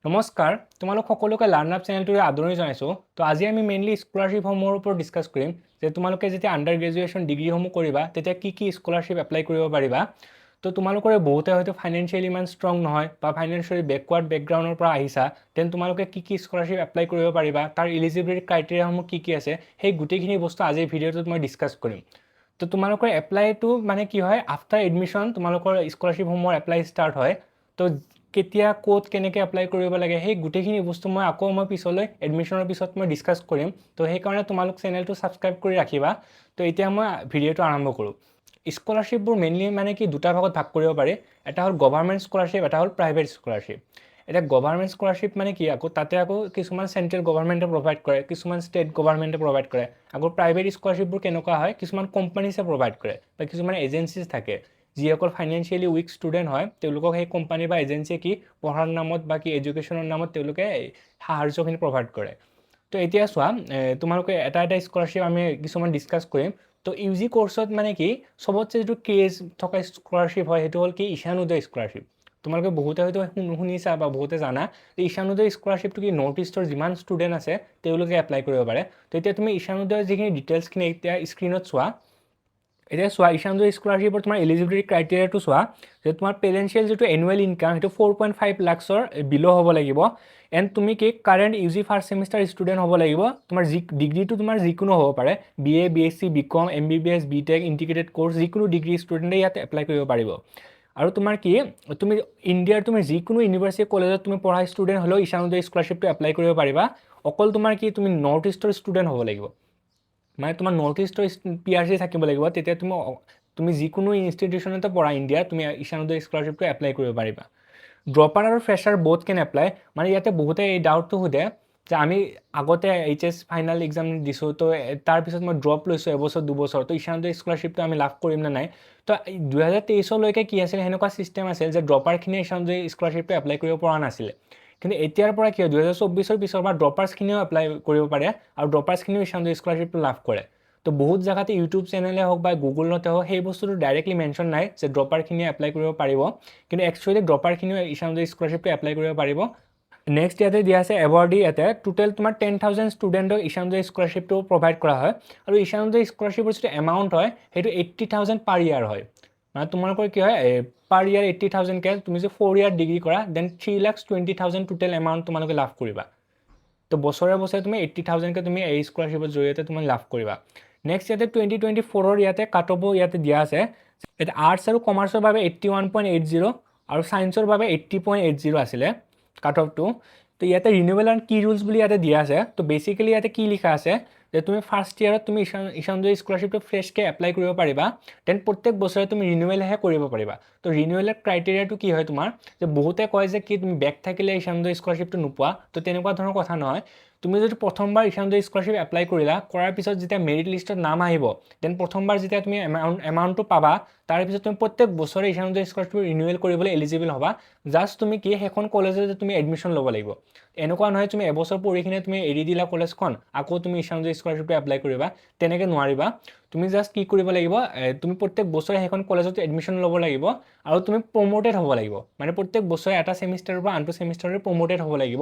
নমস্কাৰ, তোমালোক সকলোকে লাৰ্ণ আপ চেনেলটোৰে আদৰণি জনাইছোঁ। তো আজি আমি মেইনলি স্কলাৰশ্বিপসমূহৰ ওপৰত ডিছকাছ কৰিম যে তোমালোকে যেতিয়া আণ্ডাৰ গ্ৰেজুৱেশ্যন ডিগ্ৰীসমূহ কৰিবা তেতিয়া কি স্কলাৰশ্বিপ এপ্লাই কৰিব পাৰিবা। তো তোমালোকৰে বহুতে হয়তো ফাইনেন্সিয়েলি ইমান ষ্ট্ৰং নহয় বা ফাইনেন্সিয়েলি বেকৱাৰ্ড বেকগ্ৰাউণ্ডৰ পৰা আহিছা, দেন তোমালোকে কি স্কলাৰশ্বিপ এপ্লাই কৰিব পাৰিবা, তাৰ ইলিজিবিলিটি ক্ৰাইটেৰিয়াসমূহ কি আছে, সেই গোটেইখিনি বস্তু আজিৰ ভিডিঅ'টোত মই ডিছকাছ কৰিম। তো তোমালোকৰ এপ্লাইটো মানে কি হয়, আফটাৰ এডমিশ্যন তোমালোকৰ স্কলাৰশ্বিপসমূহৰ এপ্লাই ষ্টাৰ্ট হয়। তো কেতিয়া ক'ত কেনেকৈ এপ্লাই কৰিব লাগে সেই গোটেইখিনি বস্তু মই পিছলৈ এডমিশ্যনৰ পিছত মই ডিছকাছ কৰিম। তো সেইকাৰণে তোমালোক চেনেলটো ছাবস্ক্ৰাইব কৰি ৰাখিবা। তো এতিয়া মই ভিডিঅ'টো আৰম্ভ কৰোঁ। স্কলাৰশ্বিপবোৰ মেইনলি মানে কি দুটা ভাগত ভাগ কৰিব পাৰি। এটা হ'ল গভাৰ্ণমেণ্ট স্কলাৰশ্বিপ, এটা হ'ল প্ৰাইভেট স্কলাৰশ্বিপ। এতিয়া গভাৰ্ণমেণ্ট স্কলাৰশ্বিপ মানে কি, তাতে কিছুমান চেণ্ট্ৰেল গভাৰ্ণমেণ্টে প্ৰভাইড কৰে, কিছুমান ষ্টেট গভাৰ্ণমেণ্টে প্ৰভাইড কৰে। প্ৰাইভেট স্কলাৰশ্বিপবোৰ কেনেকুৱা হয়, কিছুমান কোম্পানীছে প্ৰভাইড কৰে বা কিছুমান এজেঞ্চিজ থাকে যিসকল ফাইনেন্সিয়েলি উইক ষ্টুডেণ্ট হয় তেওঁলোকক সেই কোম্পানী বা এজেঞ্চিয়ে পঢ়াৰ নামত বা এডুকেশ্যনৰ নামত তেওঁলোকে সাহাৰ্যখিনি প্ৰভাইড কৰে। তো এতিয়া চোৱা, তোমালোকে এটা স্কলাৰশ্বিপ আমি কিছুমান ডিছকাছ কৰিম। তো ইউ জি কোৰ্চত মানে কি চবতছে যিটো ক্ৰেজ থকা স্কলাৰশ্বিপ হয় সেইটো হ'ল কি ঈশানোদয় স্কলাৰশ্বিপ। তোমালোকে বহুতে হয়তো শুনিছা বা বহুতে জানা যে ঈশানোদয় স্কলাৰশ্বিপটো কি নৰ্থ ইষ্টৰ যিমান ষ্টুডেণ্ট আছে তেওঁলোকে এপ্লাই কৰিব পাৰে। তো এতিয়া তুমি ঈশানোদয়ৰ যিখিনি ডিটেইলছখিনি এতিয়া স্ক্ৰীণত চোৱা। এতিয়া চোৱা, ঈশানোদয় স্কলাৰশ্বিপৰ তোমাৰ এলিজিবিলিটি ক্ৰাইটেৰিয়াটো চোৱা যে তোমাৰ পেৰেণ্টিয়েল যিটো এনুৱেল ইনকাম সেইটো 4.5 লাখছৰ বিল' হ'ব লাগিব। এণ্ড তুমি current U G first semester student হ'ব লাগিব। তোমাৰ ডিগ্ৰীটো তোমাৰ যিকোনো হ'ব পাৰে, BA BSc BCom MBBS BTech integrated course, যিকোনো ডিগ্ৰী ষ্টুডেণ্টে ইয়াত এপ্লাই কৰিব পাৰিব। আৰু তোমাৰ তুমি ইণ্ডিয়াৰ তুমি যিকোনো ইউনিভাৰ্চিটি কলেজত তুমি পঢ়া ষ্টুডেণ্ট হ'লেও ঈশানোদয় স্কলাৰশ্বিপটো এপ্লাই কৰিব পাৰিবা। অকল তোমাৰ তুমি নৰ্থ ইষ্টৰ ষ্টুডেণ্ট হ'ব লাগিব, মানে তোমাৰ নৰ্থ ইষ্টৰ PRC থাকিব লাগিব, তেতিয়া তুমি যিকোনো ইনষ্টিটিউশ্যনতে পঢ়া ইণ্ডিয়াত তুমি ঈশানোদয় স্কলাৰশ্বিপটো এপ্লাই কৰিব পাৰিবা। ড্ৰপাৰ আৰু ফ্ৰেছাৰ বোথ কেন এপ্লাই। মানে ইয়াতে বহুতে এই ডাউটটো সোধে যে আমি আগতে HS ফাইনেল এক্সাম দিছোঁ, তো তাৰপিছত মই ড্ৰপ লৈছোঁ এবছৰ দুবছৰ, তো ঈশানোদয় স্কলাৰশ্বিপটো আমি লাভ কৰিম নে নাই। তো 2023 কি আছিল, সেনেকুৱা ছিষ্টেম আছিল যে ড্ৰপাৰখিনিয়ে ঈশানোদয় স্কলাৰশ্বিপটো এপ্লাই কৰিব পৰা নাছিলে। কিন্তু এতিয়াৰ পৰা কি হয়, 2024 পিছৰ পৰা ড্ৰপাৰ্ছখিনিও এপ্লাই কৰিব পাৰে আৰু ড্ৰপাৰ্ছখিনিও ঈশানোদয় স্কলাৰশ্বিপটো লাভ কৰে। তো বহুত জেগাতে ইউটিউব চেনেলে হওক বা গুগলতে হওক সেই বস্তুটো ডাইৰেক্টলি মেনশ্যন নাই যে ড্ৰপাৰখিনিয়ে এপ্লাই কৰিব পাৰিব, কিন্তু একচুৱেলি ড্ৰপাৰখিনিও ঈশানোদয় স্কলাৰশ্বিপটো এপ্লাই কৰিব পাৰিব। নেক্সট ইয়াতে দিয়া আছে এৱাৰ্ডি। ইয়াতে টোটেল তোমাৰ 10,000 ষ্টুডেণ্টক ঈশানোদয় স্কলাৰশ্বিপটো প্ৰভাইড কৰা হয়। আৰু ঈশানোদয় স্কলাৰশ্বিপৰ যিটো এমাউণ্ট হয় সেইটো 80,000 পাৰ ইয়াৰ হয়। মানে তোমালোকৰ কি হয়, পাৰ ইয়াৰ 80,000কৈ তুমি যদি 4 ইয়াৰ ডিগ্ৰী কৰা দেন 3,20,000 টোটেল এমাউণ্ট তোমালোকে লাভ কৰিবা। তো বছৰে বছৰে তুমি 80,000কৈ তুমি এই স্কলাৰশ্বিপৰ জৰিয়তে তুমি লাভ কৰিবা। নেক্সট ইয়াতে 2024 ইয়াতে কাট অফো ইয়াতে দিয়া আছে। এতিয়া আৰ্টছ আৰু কমাৰ্চৰ বাবে 81.80 আৰু ছায়েন্সৰ বাবে 80.80 আছিলে কাট অফটো। তো ইয়াতে ৰিনিউৱেল এণ্ড কি ৰুলছ বুলি ইয়াতে দিয়া আছে। তো বেচিকেলি ইয়াতে কি লিখা আছে যে তুমি ফাৰ্ষ্ট ইয়াৰত তুমি ঈশানোদয় স্কলাৰশ্বিপটো ফ্ৰেছকৈ এপ্লাই কৰিব পাৰিবা, দেন প্ৰত্যেক বছৰে তুমি ৰিনিউৱেলহে কৰিব পাৰিবা। তো ৰিনিউৱেলৰ ক্ৰাইটেৰিয়াটো কি হয় তোমাৰ, যে বহুতে কয় যে তুমি বেক থাকিলে ঈশানোদয় স্কলাৰশ্বিপটো নোপোৱা। তো তেনেকুৱা ধৰণৰ কথা নহয়। তুমি যদি প্ৰথমবাৰ ঈশানোদয় স্কলাৰশ্বিপ এপ্লাই কৰিলা, কৰাৰ পিছত যেতিয়া মেৰিট লিষ্টত নাম আহিব, দেন প্ৰথমবাৰ যেতিয়া তুমি এমাউণ্টটো পাবা, তাৰপিছত তুমি প্ৰত্যেক বছৰে ঈশানোদয় স্কলাৰশ্বিপ ৰিনিউৱেল কৰিবলৈ এলিজিবল হ'বা। জাষ্ট তুমি সেইখন কলেজতে তুমি এডমিশ্যন ল'ব লাগিব। এনেকুৱা নহয় তুমি এবছৰ পঢ়ি কিনে তুমি এৰি দিলা কলেজখন, আকৌ তুমি ঈশানোদয় স্কলাৰশ্বিপটো এপ্লাই কৰিবা, তেনেকৈ নোৱাৰিবা। তুমি জাষ্ট কি কৰিব লাগিব, তুমি প্ৰত্যেক বছৰে সেইখন কলেজত এডমিশ্যন ল'ব লাগিব আৰু তুমি প্ৰমোটেড হ'ব লাগিব। মানে প্ৰত্যেক বছৰে এটা ছেমিষ্টাৰৰ পৰা আনটো ছেমিষ্টাৰলৈ প্ৰমোটেড হ'ব লাগিব।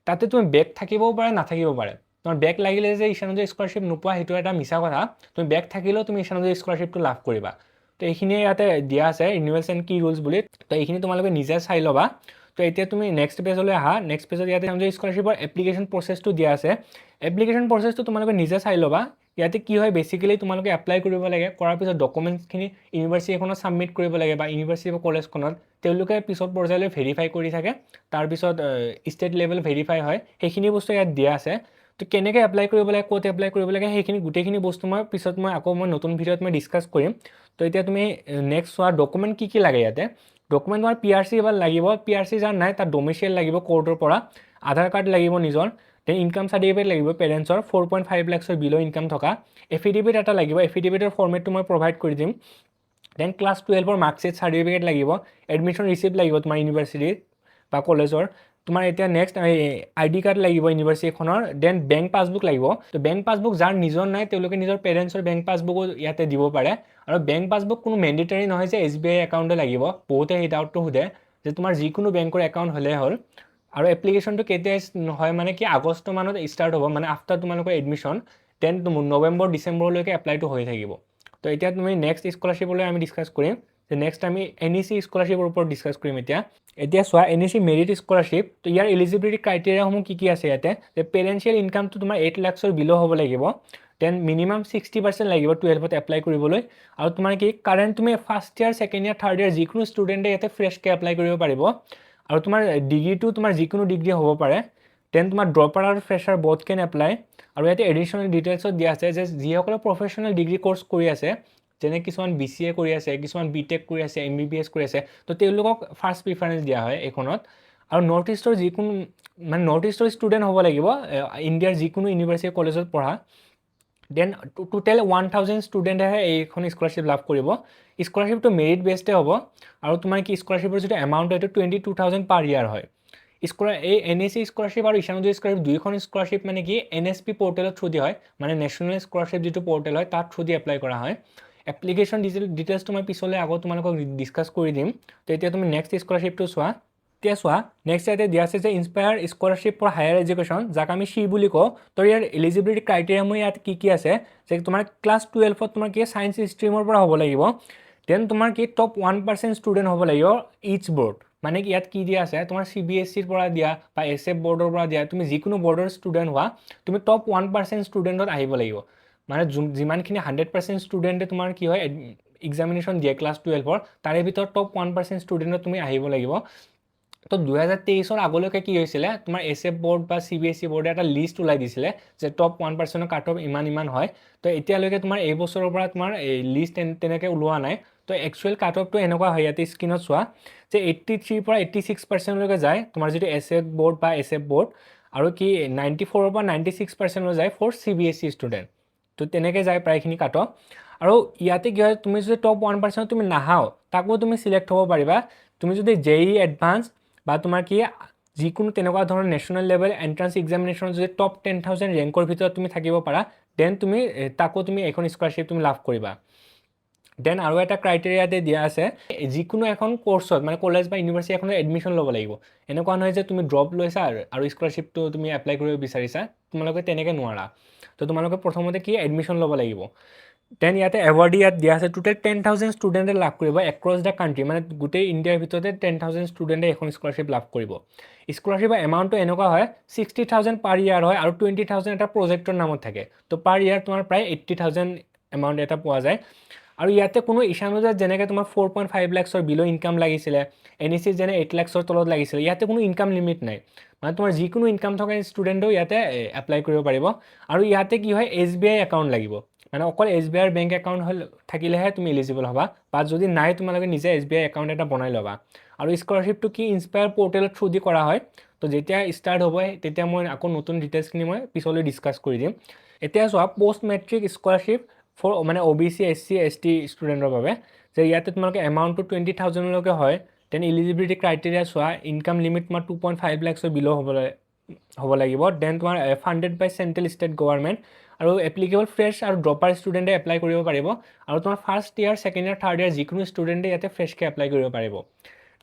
তাতে তুমি বেক থাকিবও পাৰে নাথাকিব পাৰে। তোমাৰ বেক লাগিলে যে ঈশানোদয় স্কলাৰশ্বিপ নোপোৱা সেইটো এটা মিছা কথা। তুমি বেক থাকিলেও তুমি ঈশানোদয় স্কলাৰশ্বিপটো লাভ কৰিবা। তো এইখিনিয়ে ইয়াতে দিয়া আছে ৰিনিউৱেলছ এণ্ড কি ৰুলছ বুলি। তো এইখিনি তোমালোকে নিজে চাই ল'বা। তো এতিয়া তুমি নেক্সট পেজলৈ আহা। নেক্সট পেজত ইয়াতে ঈশানোদয় স্কলাৰশ্বিপৰ এপ্লিকেশ্যন প্ৰচেছটো দিয়া আছে। এপ্লিকেশ্যন প্ৰচেছটো তোমালোকে নিজে চাই ল'বা। ইয়াতে কি হয়, বেচিকেলি তোমালোকে এপ্লাই কৰিব লাগে, কৰাৰ পিছত ডকুমেণ্টছখিনি ইউনিভাৰ্চিটি এখনত ছাবমিট কৰিব লাগে বা ইউনিভাৰ্চিটি বা কলেজখনত। তেওঁলোকে পিছত পৰ্যায়লৈ ভেৰিফাই কৰি থাকে, তাৰপিছত ষ্টেট লেভেল ভেৰিফাই হয়। সেইখিনি বস্তু ইয়াত দিয়া আছে। তো কেনেকৈ এপ্লাই কৰিব লাগে, ক'ত এপ্লাই কৰিব লাগে, সেইখিনি গোটেইখিনি বস্তু মই নতুন ভিডিঅ'ত মই ডিছকাছ কৰিম। তো এতিয়া তুমি নেক্সট চোৱা ডকুমেণ্ট কি লাগে। ইয়াতে ডকুমেণ্ট তোমাৰ PRC এবাৰ লাগিব। PRC যাৰ নাই তাত ডমিচিয়েল লাগিব কোৰ্টৰ পৰা, আধাৰ কাৰ্ড লাগিব নিজৰ, দেন ইনকাম চাৰ্টিফিকেট লাগিব পেৰেণ্টছৰ 4.5 লাখছৰ বিল' ইনকাম থকা, এফিডেভিট এটা লাগিব। এফিডেভিটৰ ফৰ্মেটটো মই প্ৰভাইড কৰি দিম। দেন ক্লাছ 12ৰ মাৰ্কশ্বিট চাৰ্টিফিকেট লাগিব, এডমিশ্যন ৰিচিপ্ট লাগিব তোমাৰ ইউনিভাৰ্চিটিৰ বা কলেজৰ। তোমাৰ এতিয়া নেক্সট ID কাৰ্ড লাগিব ইউনিভাৰ্চিটিখনৰ, দেন বেংক পাছবুক লাগিব। তো বেংক পাছবুক যাৰ নিজৰ নাই তেওঁলোকে নিজৰ পেৰেণ্টছৰ বেংক পাছবুকো ইয়াতে দিব পাৰে। আৰু বেংক পাছবুক কোনো মেণ্ডেটৰী নহয় যে SBI একাউণ্টে লাগিব। বহুতে সেই ডাউটটো সোধে যে তোমাৰ যিকোনো বেংকৰ একাউণ্ট হ'লেই হ'ল। আৰু এপ্লিকেশ্যনটো কেতিয়া হয় মানে কি আগষ্ট মানত ষ্টাৰ্ট হ'ব, মানে আফটাৰ তোমালোকৰ এডমিশ্যন দেন নৱেম্বৰ ডিচেম্বৰলৈকে এপ্লাইটো হৈ থাকিব। তো এতিয়া তুমি নেক্সট স্কলাৰশ্বিপলৈ আমি ডিছকাছ কৰিম যে নেক্সট আমি NEC স্কলাৰশ্বিপৰ ওপৰত ডিছকাছ কৰিম। এতিয়া চোৱা NEC মেৰিট স্কলাৰশ্বিপ, তো ইয়াৰ এলিজিবিলিটি ক্ৰাইটেৰিয়াসমূহ কি আছে ইয়াতে, যে পেৰেণ্টিয়েল ইনকামটো তোমাৰ 8 লাখছৰ বিল' হ'ব লাগিব, দেন মিনিমাম 60% লাগিব 12ত এপ্লাই কৰিবলৈ, আৰু তোমাৰ কি কাৰেণ্ট তুমি first year second year third year যিকোনো ষ্টুডেণ্টে ইয়াতে ফ্ৰেছকৈ এপ্লাই কৰিব পাৰিব, আৰু তোমাৰ ডিগ্ৰীটো তোমাৰ যিকোনো ডিগ্ৰী হ'ব পাৰে, দেন তোমাৰ ড্ৰপাৰ আৰু ফ্ৰেছাৰ বোথ কেন এপ্লাই। আৰু ইয়াতে এডিশ্যনেল ডিটেইলছত দিয়া আছে যে যিসকলে প্ৰফেশ্যনেল ডিগ্ৰী ক'ৰ্চ কৰি আছে, যেনে কিছুমান BCA কৰি আছে, কিছুমান BTech কৰি আছে, MBBS কৰি আছে, তো তেওঁলোকক ফাৰ্ষ্ট প্ৰিফাৰেঞ্চ দিয়া হয় এইখনত। আৰু নৰ্থ ইষ্টৰ যিকোনো মানে নৰ্থ ইষ্টৰ ষ্টুডেণ্ট হ'ব লাগিব, ইণ্ডিয়াৰ যিকোনো ইউনিভাৰ্চিটি কলেজত পঢ়া। দেন টোটেল 1000 ষ্টুডেণ্টেহে এইখন স্কলাৰশ্বিপ লাভ কৰিব। স্কলাৰশ্বিপটো মেৰিট বেছডে হ'ব, আৰু তোমাৰ কি স্কলাৰশ্বিপৰ যিটো এমাউণ্ট এইটো 22,000 পাৰ ইয়াৰ হয়। এই NEC স্কলাৰশ্বিপ আৰু ঈশানোদয় স্কলাৰশ্বিপ দুইখন স্কলাৰশ্বিপ মানে কি NSP পৰ্টেলৰ থ্ৰু দি হয়, মানে নেশ্যনেল স্কলাৰশ্বিপ যিটো পৰ্টেল হয় তাত থ্ৰু দি এপ্লাই কৰা হয়। এপ্লিকেশ্যন ডিটেইলছটো মই পিছলৈ আগত তোমালোকক ডিছকাছ কৰি দিম। তো এতিয়া তুমি নেক্সট স্কলাৰশ্বিপটো চোৱা। এতিয়া চোৱা নেক্সট ইয়াতে দিয়া আছে যে inspire scholarship for higher education, যাক আমি SHE বুলি কওঁ। তো ইয়াৰ এলিজিবিলিটি ক্ৰাইটেৰিয়াসমূহ ইয়াত কি আছে, যে তোমাৰ ক্লাছ 12ত তোমাৰ কি ছায়েন্স ষ্ট্ৰীমৰ পৰা হ'ব লাগিব, দেন তোমাৰ কি টপ 1% ষ্টুডেণ্ট হ'ব লাগিব ইচ বৰ্ড, মানে ইয়াত কি দিয়া আছে তোমাৰ CBSEৰ পৰা দিয়া বা SF বৰ্ডৰ পৰা দিয়া, তুমি যিকোনো বৰ্ডৰ ষ্টুডেণ্ট হোৱা তুমি টপ 1% ষ্টুডেণ্টত আহিব লাগিব। মানে যিমানখিনি 100% ষ্টুডেণ্টে তোমাৰ কি হয় এক্সামিনেশ্যন দিয়ে ক্লাছ 12ৰ, তাৰে ভিতৰত টপ 1% ষ্টুডেণ্টত তুমি আহিব লাগিব। তো 2023ৰ আগলৈকে কি হৈছিলে, তোমাৰ SF বৰ্ড বা CBSE বৰ্ডে এটা লিষ্ট ওলাই দিছিলে যে টপ 1%ৰ কাট অফ ইমান হয়। তো এতিয়ালৈকে তোমাৰ এই বছৰৰ পৰা তোমাৰ এই লিষ্ট তেনেকৈ ওলোৱা নাই। তো একচুৱেল কাট অফটো এনেকুৱা হয়, ইয়াতে স্ক্ৰীনত চোৱা যে 83 পৰা 86%লৈকে যায় তোমাৰ যিটো SF বৰ্ড বা SF বৰ্ড, আৰু কি 94ৰ পৰা 96% যায় ফৰ CBSE ষ্টুডেণ্ট। তো তেনেকৈ যায় প্ৰায়খিনি কাট অফ। আৰু ইয়াতে কি হয়, তুমি যদি টপ 1% তুমি নাহাও তাকো তুমি চিলেক্ট হ'ব পাৰিবা। তুমি যদি JEE এডভান্স বা তোমাৰ কি যিকোনো তেনেকুৱা ধৰণৰ নেশ্যনেল লেভেল এণ্ট্ৰেন্স এক্সামিনেশ্যনত যদি টপ 10,000 ৰেংকৰ ভিতৰত তুমি থাকিব পাৰা, দেন তুমি তাকো তুমি এখন স্কলাৰশ্বিপ তুমি লাভ কৰিবা। দেন আৰু এটা ক্ৰাইটেৰিয়াতে দিয়া আছে, যিকোনো এখন কোৰ্চত মানে কলেজ বা ইউনিভাৰ্চিটি এখনত এডমিশ্যন ল'ব লাগিব। এনেকুৱা নহয় যে তুমি ড্ৰপ লৈছা আৰু স্কলাৰশ্বিপটো তুমি এপ্লাই কৰিব বিচাৰিছা, তোমালোকে তেনেকৈ নোৱাৰা। তো তোমালোকে প্ৰথমতে কি এডমিশ্যন ল'ব লাগিব। দেন ইয়াতে এৱাৰ্ড ইয়াত দিয়া আছে, টোটেল 10,000 ষ্টুডেণ্টে লাভ কৰিব এক্ৰছ দ্য কাণ্ট্ৰি, মানে গোটেই ইণ্ডিয়াৰ ভিতৰতে 10,000 ষ্টুডেণ্টে এখন স্কলাৰশ্বিপ লাভ কৰিব। স্কলাৰশ্বিপৰ এমাউণ্টটো এনেকুৱা হয় 60,000 পাৰ ইয়াৰ হয়, আৰু 20,000 এটা প্ৰজেক্টৰ নামত থাকে। তো পাৰ ইয়াৰ তোমাৰ প্ৰায় 80,000 এমাউণ্ট এটা পোৱা যায়। আৰু ইয়াতে কোনো ঈশানোদয়ত যেনেকৈ তোমাৰ 4.5 লাখছৰ বিল' ইনকাম লাগিছিলে, NECত যেনে 8 লাখছৰ তলত লাগিছিলে, ইয়াতে কোনো ইনকাম লিমিট নাই, মানে তোমাৰ যিকোনো ইনকাম থকা ষ্টুডেণ্টেও ইয়াতে এপ্লাই কৰিব পাৰিব। আৰু ইয়াতে কি হয় SBI একাউণ্ট লাগিব, মানে অকল SBIৰ বেংক একাউণ্ট থাকিলেহে তুমি এলিজিবল হ'বা, বা যদি নাই তোমালোকে নিজে SBI একাউণ্ট এটা বনাই ল'বা। আৰু স্কলাৰশ্বিপটো কি ইনস্পায়াৰ পৰ্টেলৰ থ্ৰু দি কৰা হয়। তো যেতিয়া ষ্টাৰ্ট হ'ব তেতিয়া মই আকৌ নতুন ডিটেইলছখিনি মই পিছলৈ ডিছকাছ কৰি দিম। এতিয়া চোৱা পষ্ট মেট্ৰিক স্কলাৰশ্বিপ ফৰ মানে OBC SC ST ষ্টুডেণ্টৰ বাবে, যে ইয়াতে তোমালোকে এমাউণ্টটো 20,000লৈকে হয়। দেন এলিজিবিলিটি ক্ৰাইটেৰিয়া চোৱা, ইনকাম লিমিট তোমাৰ 2.5 লাখছৰ বিল' হ'ব লাগিব। দেন তোমাৰ ফাণ্ডেড বাই চেণ্ট্ৰেল ষ্টেট গভৰ্ণমেণ্ট, আৰু এপ্লিকেবল ফ্ৰেছ আৰু ড্ৰপাৰ ষ্টুডেণ্টে এপ্লাই কৰিব পাৰিব। আৰু তোমাৰ first year second year third year যিকোনো ষ্টুডেণ্টে ইয়াতে ফ্ৰেছকৈ এপ্লাই কৰিব পাৰিব।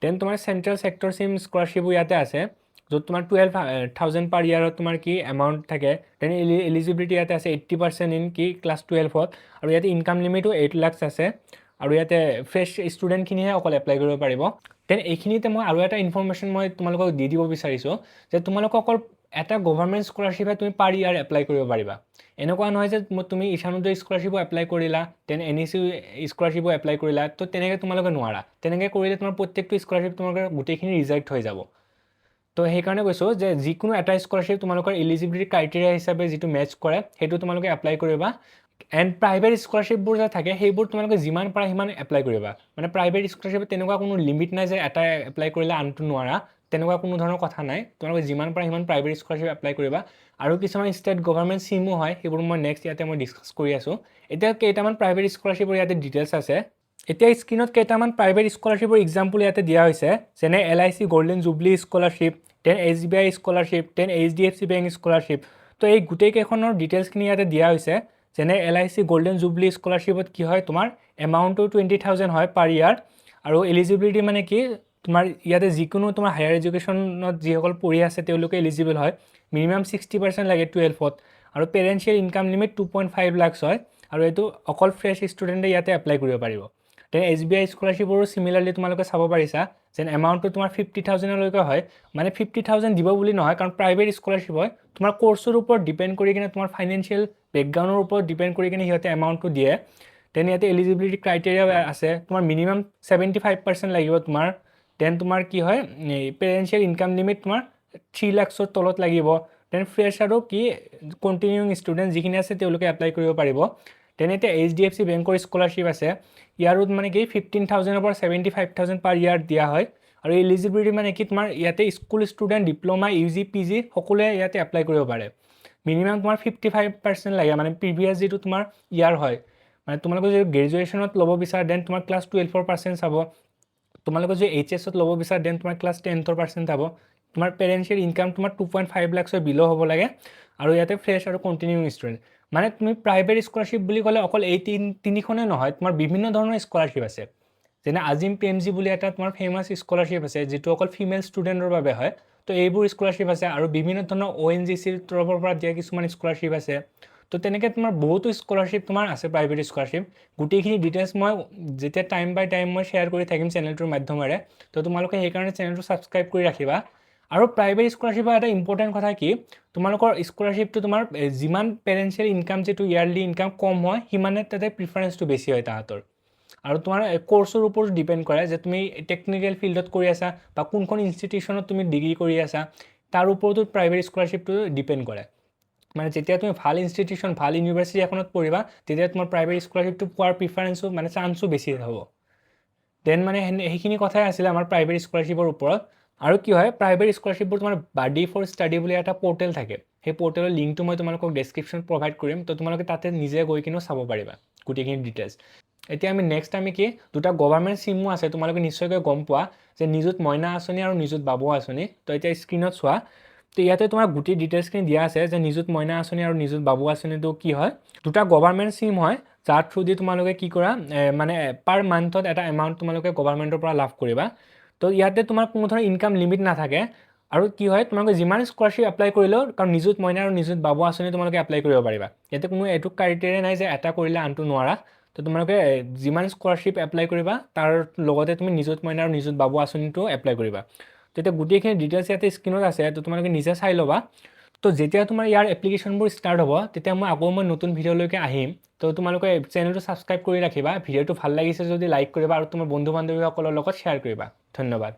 দেন তোমাৰ চেণ্ট্ৰেল ছেক্টৰ চিম স্কলাৰশ্বিপো ইয়াতে আছে, য'ত তোমাৰ 12,000 পাৰ ইয়াৰত তোমাৰ কি এমাউণ্ট থাকে। দেন এলিজিবিলিটি ইয়াতে আছে 80% ইন কি ক্লাছ 12ত, আৰু ইয়াতে ইনকাম লিমিটো 8 লাখছ আছে, আৰু ইয়াতে ফ্ৰেছ ষ্টুডেণ্টখিনিহে অকল এপ্লাই কৰিব পাৰিব। দেন এইখিনিতে মই আৰু এটা ইনফৰ্মেশ্যন মই তোমালোকক দি দিব বিচাৰিছোঁ, যে তোমালোকক অকল এটা গভৰ্ণমেণ্ট স্কলাৰশ্বিপে তুমি পাৰ ইয়াৰ এপ্লাই কৰিব পাৰিবা। এনেকুৱা নহয় যে তুমি ঈশানোদয় স্কলাৰশ্বিপো এপ্লাই কৰিলা, দেন NEC স্কলাৰশ্বিপো এপ্লাই কৰিলা, তো তেনেকৈ তোমালোকে নোৱাৰা। তেনেকৈ কৰিলে তোমাৰ প্ৰত্যেকটো স্কলাৰশ্বিপ তোমালোকৰ গোটেইখিনি ৰিজেক্ট হৈ যাব। তো সেইকাৰণে কৈছোঁ যে যিকোনো এটা স্কলাৰশ্বিপ তোমালোকৰ এলিজিবিলিটি ক্ৰাইটেৰিয়া হিচাপে যিটো মেটচ কৰে সেইটো তোমালোকে এপ্লাই কৰিবা। এণ্ড প্ৰাইভেট স্কলাৰশ্বিপবোৰ যে থাকে সেইবোৰ তোমালোকে যিমান পাৰা সিমান এপ্লাই কৰিবা। মানে প্ৰাইভেট স্কলাৰশ্বিপত তেনেকুৱা কোনো লিমিট নাই যে এটা এপ্লাই কৰিলে আনটো নোৱাৰা, তেনেকুৱা কোনো ধৰণৰ কথা নাই। তোমালোকে যিমান পাৰা সিমান প্ৰাইভেট স্কলাৰশ্বিপ এপ্লাই কৰিবা। আৰু কিছুমান ষ্টেট গভৰ্ণমেণ্ট স্কিমো হয়, সেইবোৰ মই নেক্সট ইয়াতে মই ডিছকাছ কৰি আছোঁ। এতিয়া কেইটামান প্ৰাইভেট স্কলাৰশ্বিপৰ ইয়াতে ডিটেইলছ আছে। এতিয়া স্ক্ৰীনত কেইটামান প্ৰাইভেট স্কলাৰশ্বিপৰ এক্সাম্পল ইয়াতে দিয়া হৈছে, যেনে LIC golden jubilee scholarship, then SBI scholarship, then HDFC bank scholarship. তো এই গোটেইকেইখনৰ ডিটেইলছখিনি ইয়াতে দিয়া হৈছে। যেনে LIC গল্ডেন জুবলি স্কলাৰশ্বিপত কি হয়, তোমাৰ এমাউণ্টটো 20,000 হয় পাৰ ইয়াৰ, আৰু এলিজিবিলিটি মানে কি তোমাৰ ইয়াতে যিকোনো তোমাৰ হায়াৰ এডুকেশ্যনত যিসকল পঢ়ি আছে তেওঁলোকে এলিজিবল হয়। মিনিমাম 60% লাগে 12ত, আৰু পেৰেণ্টছৰ ইনকাম লিমিট 2.5 লাখছ হয়, আৰু এইটো অকল ফ্ৰেছ ষ্টুডেণ্টে ইয়াতে এপ্লাই কৰিব পাৰিব। তেনে SBI স্কলাৰশ্বিপৰো চিমিলাৰলি তোমালোকে চাব পাৰিছা যেন এমাউণ্টটো তোমাৰ 50,000লৈকে হয়। মানে 50,000 দিব বুলি নহয়, কাৰণ প্ৰাইভেট স্কলাৰশ্বিপ হয়, তোমাৰ কোৰ্চৰ ওপৰত ডিপেণ্ড কৰি কিনে তোমাৰ ফাইনেন্সিয়েল বেকগ্ৰাউণ্ডৰ ওপৰত ডিপেণ্ড কৰি কিনে সিহঁতে এমাউণ্টটো দিয়ে। তেনে ইয়াতে এলিজিবিলিটি ক্ৰাইটেৰিয়া আছে, তোমাৰ মিনিমাম 75% লাগিব তোমাৰ। দেন তোমাৰ কি হয়, পেৰেণ্টছৰ ইনকাম লিমিট তোমাৰ 3 লাখছৰ তলত লাগিব। দেন ফ্ৰেছ আৰু কি কণ্টিনিউং ষ্টুডেণ্ট যিখিনি আছে তেওঁলোকে এপ্লাই কৰিব পাৰিব। তেনে এতিয়া HDFC বেংকৰ স্কলাৰশ্বিপ আছে, ইয়াৰো মানে কি 15,000ৰ পৰা 75,000 পাৰ ইয়াৰ দিয়া হয়। আৰু এলিজিবিলিটি মানে কি তোমাৰ ইয়াতে school student, diploma, UG PG সকলোৱে ইয়াতে এপ্লাই কৰিব পাৰে। মিনিমাম তোমাৰ 55% লাগে, মানে প্ৰিভিয়াছ যিটো তোমাৰ ইয়াৰ হয়। মানে তোমালোকে যদি গ্ৰেজুৱেশ্যনত ল'ব বিচাৰা দেন তোমাৰ ক্লাছ 12ৰ পাৰ্চেণ্ট চাব। তোমালোকে যদি HSত ল'ব বিচাৰা দেন তোমাৰ ক্লাছ 10ৰ পাৰ্চেণ্ট চাব। তোমাৰ পেৰেণ্টছৰ ইনকাম তোমাৰ 2.5 লাখছৰ বিল' হ'ব লাগে, আৰু ইয়াতে ফ্ৰেছ আৰু কণ্টিনিউং ষ্টুডেণ্ট। মানে তুমি প্ৰাইভেট স্কলাৰশ্বিপ বুলি ক'লে অকল এই তিনিখনে নহয়, তোমাৰ বিভিন্ন ধৰণৰ স্কলাৰশ্বিপ আছে। যেনে আজিম PMG বুলি এটা তোমাৰ ফেমাছ স্কলাৰশ্বিপ আছে, যিটো অকল ফিমেল ষ্টুডেণ্টৰ বাবে হয়। তো এইবোৰ স্কলাৰশ্বিপ আছে, আৰু বিভিন্ন ধৰণৰ ONGCৰ তৰফৰ পৰা দিয়া কিছুমান স্কলাৰশ্বিপ আছে। তো তেনেকৈ তোমাৰ বহুতো স্কলাৰশ্বিপ তোমাৰ আছে, প্ৰাইভেট স্কলাৰশ্বিপ। গোটেইখিনি ডিটেইলছ মই যেতিয়া টাইম বাই টাইম মই শ্বেয়াৰ কৰি থাকিম চেনেলটোৰ মাধ্যমেৰে। তো তোমালোকে সেইকাৰণে চেনেলটো ছাবস্ক্ৰাইব কৰি ৰাখিবা। আৰু প্ৰাইভেট স্কলাৰশ্বিপৰ এটা ইম্পৰ্টেণ্ট কথা কি, তোমালোকৰ স্কলাৰশ্বিপটো তোমাৰ যিমান পেৰেণ্টছৰ ইনকাম যিটো ইয়াৰলি ইনকাম কম হয়, সিমানে তাতে প্ৰিফাৰেঞ্চটো বেছি হয় তাহাঁতৰ। আৰু তোমাৰ কোৰ্চৰ ওপৰত ডিপেণ্ড কৰে যে তুমি টেকনিকেল ফিল্ডত কৰি আছা বা কোনখন ইনষ্টিটিউশ্যনত তুমি ডিগ্ৰী কৰি আছা, তাৰ ওপৰতো প্ৰাইভেট স্কলাৰশ্বিপটো ডিপেণ্ড কৰে। মানে যেতিয়া তুমি ভাল ইনষ্টিটিউশ্যন, ভাল ইউনিভাৰ্চিটি এখনত পঢ়িবা, তেতিয়া তোমাৰ প্ৰাইভেট স্কলাৰশ্বিপটো পোৱাৰ প্ৰিফাৰেঞ্চো মানে চান্সো বেছি হ'ব। দেন মানে সেইখিনি কথাই আছিলে আমাৰ প্ৰাইভেট স্কলাৰশ্বিপৰ ওপৰত। আৰু কি হয়, প্ৰাইভেট স্কলাৰশ্বিপবোৰ তোমাৰ বাডি ফৰ ষ্টাডি বুলি এটা পৰ্টেল থাকে, সেই পৰ্টেলৰ লিংকটো মই তোমালোকক ডেছক্ৰিপশ্যনত প্ৰভাইড কৰিম। তো তোমালোকে তাতে নিজে গৈ কিনেও চাব পাৰিবা গোটেইখিনি ডিটেইলছ। এতিয়া নেক্সট আমি কি, দুটা গভৰ্ণমেণ্ট স্কিমো আছে, তোমালোকে নিশ্চয়কৈ গম পোৱা যে নিযুত মইনা আঁচনি আৰু নিযুত বাবু আঁচনি। তো এতিয়া স্ক্ৰীণত চোৱা, তো ইয়াতে তোমাৰ গোটেই ডিটেইলছখিনি দিয়া আছে যে নিযুত মইনা আঁচনি আৰু নিযুত বাবু আঁচনিটো কি হয়। দুটা গভৰ্ণমেণ্ট স্কিম হয়, যাৰ থ্ৰু দি তোমালোকে কি কৰা, মানে পাৰ মান্থত এটা এমাউণ্ট তোমালোকে গভৰ্ণমেণ্টৰ পৰা লাভ কৰিবা। তো ইয়াতে তোমাৰ কোনো ধৰণৰ ইনকাম লিমিট নাথাকে। আৰু কি হয়, তোমালোকে যিমান স্কলাৰশ্বিপ এপ্লাই কৰিলেও, কাৰণ নিযুত মইনা আৰু নিযুত বাবু আঁচনি তোমালোকে এপ্লাই কৰিব পাৰিবা। ইয়াতে কোনো এইটো ক্ৰাইটেৰিয়া নাই যে এটা কৰিলে আনটো নোৱাৰা। তো তোমালোকে যিমান স্কলাৰশ্বিপ এপ্লাই কৰিবা, তাৰ লগতে তুমি নিযুত মইনা আৰু নিযুত বাবু আঁচনিটো এপ্লাই কৰিবা। তো এতিয়া গোটেইখিনি ডিটেইলছ ইয়াতে স্ক্ৰীণত আছে, তো তোমালোকে নিজে চাই ল'বা। তো যেতিয়া তোমাৰ ইয়াৰ এপ্লিকেশ্যনবোৰ ষ্টাৰ্ট হ'ব, তেতিয়া মই নতুন ভিডিঅ'লৈকে আহিম। তো তোমালোকে চেনেলটো ছাবস্ক্ৰাইব কৰি ৰাখিবা। ভিডিঅ'টো ভাল লাগিছে যদি লাইক কৰিবা, আৰু তোমাৰ বন্ধু বান্ধৱীসকলৰ লগত শ্বেয়াৰ কৰিবা। ধন্যবাদ।